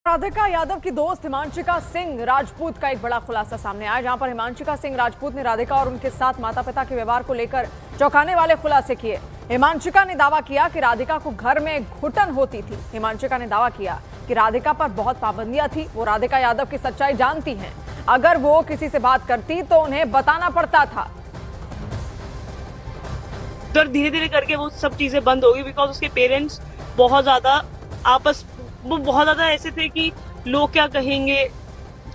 राधिका यादव की दोस्त हिमांशिका सिंह राजपूत का एक बड़ा खुलासा सामने आया, जहां पर हिमांशिका सिंह राजपूत ने राधिका और उनके साथ माता पिता के व्यवहार को लेकर चौंकाने वाले खुलासे किए। हिमांशिका ने दावा किया कि राधिका को घर में घुटन होती थी। हिमांशिका ने दावा किया कि राधिका पर बहुत पाबंदियां थी। वो राधिका यादव की सच्चाई जानती हैं। अगर वो किसी से बात करती तो उन्हें बताना पड़ता था। फिर धीरे धीरे करके वो सब चीजें बंद होगी, बिकॉज उसके पेरेंट्स बहुत ज्यादा ऐसे थे कि लोग क्या कहेंगे।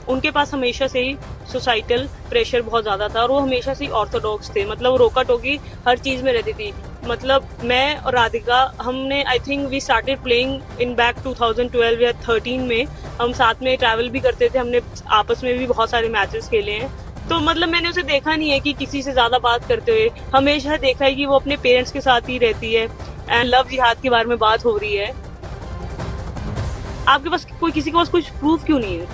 उनके पास हमेशा से ही सोसाइटल प्रेशर बहुत ज्यादा था और वो हमेशा से ही ऑर्थोडॉक्स थे। मतलब वो रोका टोकी हर चीज में रहती थी। मतलब मैं और राधिका, हमने I think we started playing in back 2012 या 13 में। हम साथ में ट्रैवल भी करते थे, हमने आपस में भी बहुत सारे मैचेस खेले हैं। तो मतलब मैंने उसे देखा नहीं है कि किसी से ज्यादा बात करते हुए। हमेशा देखा है कि वो अपने पेरेंट्स के साथ ही रहती है। एंड लव जिहाद के बारे में बात हो रही है। आपके पास किसी के पास कुछ प्रूफ क्यों नहीं है?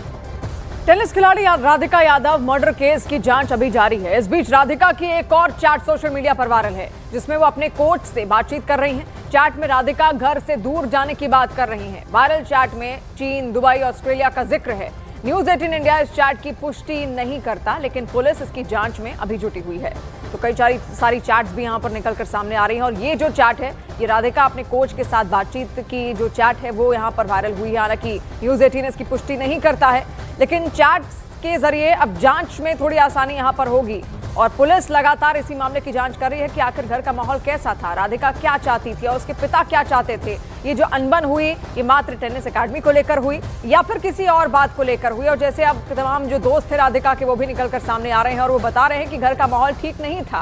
टेनिस खिलाड़ी राधिका यादव मर्डर केस की जांच अभी जारी है। इस बीच राधिका की एक और चैट सोशल मीडिया पर वायरल है, जिसमें वो अपने कोच से बातचीत कर रही हैं। चैट में राधिका घर से दूर जाने की बात कर रही हैं। वायरल चैट में चीन, दुबई, ऑस्ट्रेलिया का जिक्र है। न्यूज 18 इंडिया इस चैट की पुष्टि नहीं करता, लेकिन पुलिस इसकी जांच में अभी जुटी हुई है। तो कई सारी चैट्स भी यहां पर निकलकर सामने आ रही हैं और ये जो चैट है, ये राधिका अपने कोच के साथ बातचीत की जो चैट है वो यहां पर वायरल हुई है। हालांकि न्यूज 18 इसकी पुष्टि नहीं करता है, लेकिन चैट्स के जरिए अब जांच में थोड़ी आसानी यहां पर होगी और पुलिस लगातार इसी मामले की जांच कर रही है कि आखिर घर का माहौल कैसा था, राधिका क्या चाहती थी और उसके पिता क्या चाहते थे। ये जो अनबन हुई, ये मात्र टेनिस एकेडमी को लेकर हुई या फिर किसी और बात को लेकर हुई। और जैसे अब तमाम जो दोस्त थे राधिका के, वो भी निकलकर सामने आ रहे हैं और वो बता रहे हैं कि घर का माहौल ठीक नहीं था।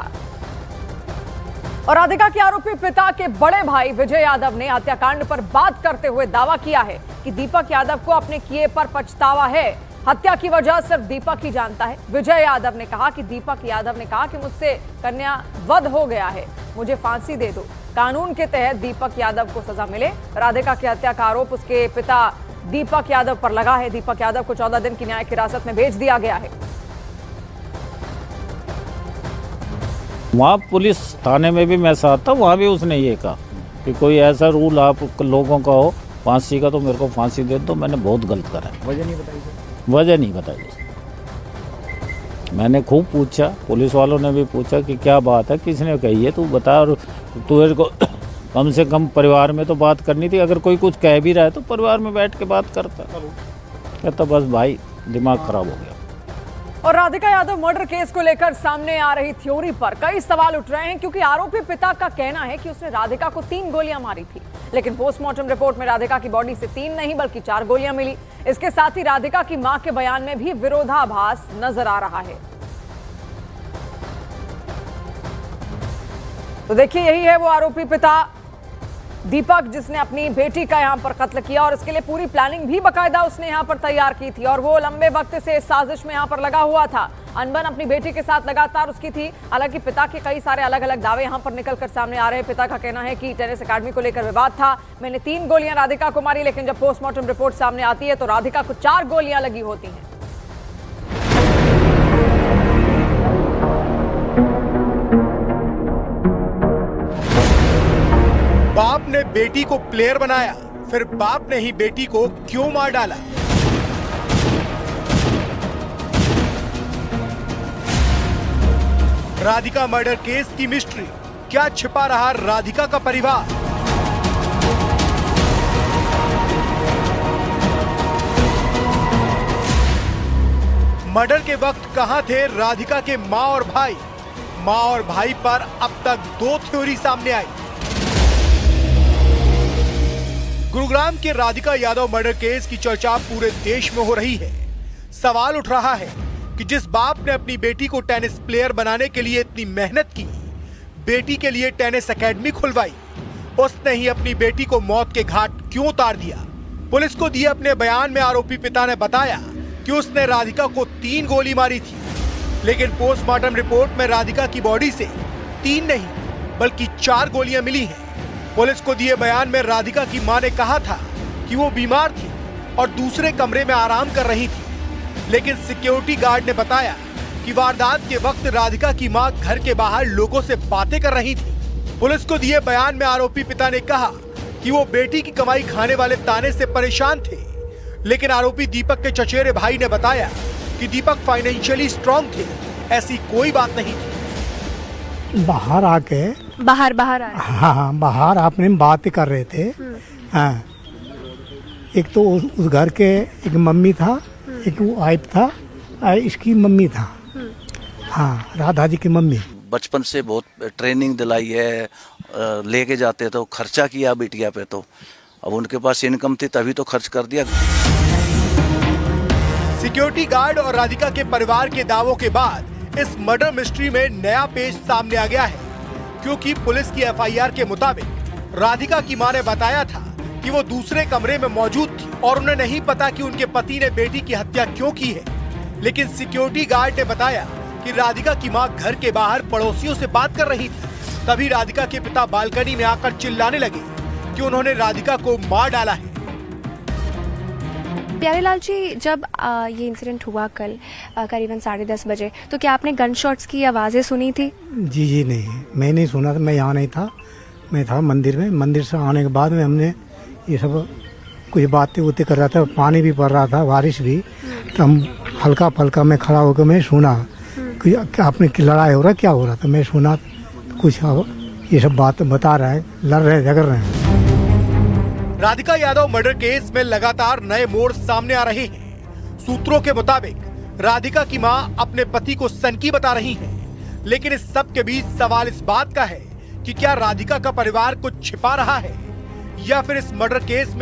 और राधिका के आरोपी पिता के बड़े भाई विजय यादव ने हत्याकांड पर बात करते हुए दावा किया है कि दीपक यादव को अपने किए पर पछतावा है। हत्या की वजह सिर्फ दीपक ही जानता है। विजय यादव ने कहा कि दीपक यादव ने कहा कि मुझसे कन्या वध हो गया है, मुझे फांसी दे दो। कानून के तहत दीपक यादव को सजा मिले। राधिका की हत्या का आरोप उसके पिता दीपक यादव पर लगा है। दीपक यादव को 14 दिन की न्यायिक हिरासत में भेज दिया गया है। वहाँ पुलिस थाने में भी मैं साथ था, वहाँ भी उसने ये कहा कि कोई ऐसा रूल आप लोगों का हो फांसी का तो मेरे को फांसी दे दो। मैंने बहुत गलत करा है। वजह नहीं बताई? वजह नहीं बताई। मैंने खूब पूछा, पुलिस वालों ने भी पूछा कि क्या बात है, किसने कही है, तू बता। और तुझे को कम से कम परिवार में तो बात करनी थी। अगर कोई कुछ कह भी रहा है तो परिवार में बैठ के बात करता। कहता बस भाई दिमाग खराब हो गया। और राधिका यादव मर्डर केस को लेकर सामने आ रही थ्योरी पर कई सवाल उठ रहे हैं, क्योंकि आरोपी पिता का कहना है कि उसने राधिका को 3 गोलियां मारी थी, लेकिन पोस्टमार्टम रिपोर्ट में राधिका की बॉडी से 3 नहीं बल्कि 4 गोलियां मिली। इसके साथ ही राधिका की मां के बयान में भी विरोधाभास नजर आ रहा है। तो देखिए, यही है वो आरोपी पिता दीपक, जिसने अपनी बेटी का यहां पर कत्ल किया और इसके लिए पूरी प्लानिंग भी बकायदा उसने यहां पर तैयार की थी और वो लंबे वक्त से इस साजिश में यहां पर लगा हुआ था। अनबन अपनी बेटी के साथ लगातार उसकी थी। हालांकि पिता के कई सारे अलग अलग दावे यहां पर निकलकर सामने आ रहे हैं। पिता का कहना है कि टेनिस एकेडमी को लेकर विवाद था, मैंने 3 गोलियां राधिका को मारी, लेकिन जब पोस्टमार्टम रिपोर्ट सामने आती है तो राधिका को 4 गोलियां लगी होती हैं। बाप ने बेटी को प्लेयर बनाया, फिर बाप ने ही बेटी को क्यों मार डाला? राधिका मर्डर केस की मिस्ट्री, क्या छिपा रहा राधिका का परिवार? मर्डर के वक्त कहां थे राधिका के मां और भाई? मां और भाई पर अब तक 2 थ्योरी सामने आई। गुरुग्राम के राधिका यादव मर्डर केस की चर्चा पूरे देश में हो रही है। सवाल उठ रहा है कि जिस बाप ने अपनी बेटी को टेनिस प्लेयर बनाने के लिए इतनी मेहनत की, बेटी के लिए टेनिस एकेडमी खुलवाई, उसने ही अपनी बेटी को मौत के घाट क्यों उतार दिया? पुलिस को दिए अपने बयान में आरोपी पिता ने बताया कि उसने राधिका को 3 गोली मारी थी, लेकिन पोस्टमार्टम रिपोर्ट में राधिका की बॉडी से 3 नहीं बल्कि 4 गोलियां मिली हैं। पुलिस को दिए बयान में राधिका की मां ने कहा था कि वो बीमार थी और दूसरे कमरे में आराम कर रही थी, लेकिन सिक्योरिटी गार्ड ने बताया कि वारदात के वक्त राधिका की मां घर के बाहर लोगों से बातें कर रही थी। पुलिस को दिए बयान में आरोपी पिता ने कहा कि वो बेटी की कमाई खाने वाले ताने से परेशान थे, लेकिन आरोपी दीपक के चचेरे भाई ने बताया कि दीपक फाइनेंशियली स्ट्रांग थे, ऐसी कोई बात नहीं थी। बाहर आके बाहर आ रहे। हाँ, बाहर आपने बात कर रहे थे। हाँ, एक तो उस घर के एक मम्मी था, एक वो वाइफ था, इसकी मम्मी था। हाँ, राधा जी की मम्मी। बचपन से बहुत ट्रेनिंग दिलाई है, लेके जाते तो खर्चा किया बिटिया पे, तो अब उनके पास इनकम थी तभी तो खर्च कर दिया। सिक्योरिटी गार्ड और राधिका के परिवार के दावों के बाद इस मर्डर मिस्ट्री में नया पेज सामने आ गया है, क्योंकि पुलिस की एफआईआर के मुताबिक राधिका की मां ने बताया था कि वो दूसरे कमरे में मौजूद थी और उन्हें नहीं पता कि उनके पति ने बेटी की हत्या क्यों की है। लेकिन सिक्योरिटी गार्ड ने बताया कि राधिका की मां घर के बाहर पड़ोसियों से बात कर रही थी। तभी राधिका के पिता बालकनी में आकर चिल्लाने लगे कि उन्होंने राधिका को मार डाला है। प्यारेलाल जी, जब ये इंसिडेंट हुआ कल करीबन 10:30 बजे, तो क्या आपने गन शॉट्स की आवाज़ें सुनी थी? जी नहीं, मैं नहीं सुना था, मैं यहाँ नहीं था, मैं था मंदिर में। मंदिर से आने के बाद में हमने ये सब कुछ बातें उतें कर रहा था, पानी भी पड़ रहा था, बारिश भी, तो हम हल्का फल्का में खड़ा होकर मैं सुना कि आपने की लड़ाई हो रहा, क्या हो रहा था। मैं सुना कुछ ये सब बात बता रहा है, लड़ रहे झगड़ रहे हैं। राधिका यादव मर्डर केस में लगातार नए मोड़ सामने आ रहे हैं। सूत्रों के मुताबिक राधिका की मां अपने पति को सनकी बता रही है, लेकिन इस सब के बीच सवाल इस बात का है कि क्या राधिका का परिवार कुछ छिपा रहा है या फिर इस मर्डर केस में